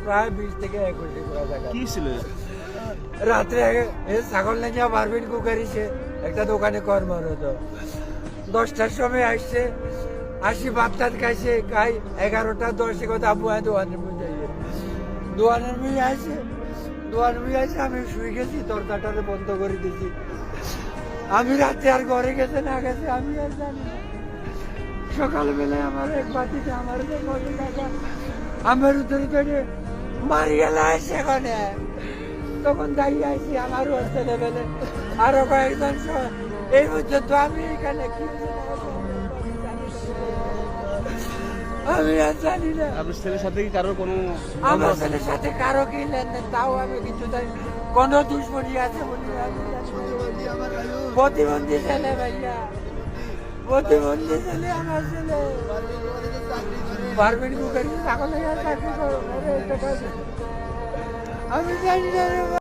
প্রায় 20 থেকে 21 টাকা। কি ছিল? রাত্রে ছাগল নিয়ে পারবেন কুকারিছে একটা দোকানে কর্মরত 10টার সময় আসছে, আসি ভাত টাত খাইছে, খাই 11টা 10 কথা আবু দোকানের মধ্যে দোকানের মধ্যে আসে, দোকানের মধ্যে আসে আমি শুয়ে গেছি, দরজাটারে বন্ধ করে দিয়েছি। আমি রাতে আর ঘরে গেছে না গেছে আমি আর জানি না। সকালবেলায় আমার এক বাতিতে আমার টাকা আমার উত্তরে পেটে মারি গেল সেখানে। তখন দাঁড়িয়ে আছি আমার হোস্টেলে বেলে আরো কয়েকজন এই পর্যন্ত আমি এখানে কি আমি আর জানি না। আপনার ছেলের সাথে কি কারোর কোনো আমার ছেলের সাথে কারো কি লেনদেন তাও আমি কিছু জানি, কোনো দুশ্মনী আছে বলি আমি জানি না। প্রতিবন্ধী ছেলে ভাইয়া, প্রতিবন্ধী ছেলে আমার ছেলে পারবেন কুকারি ছাগল চাকরি করো আমি জানি না।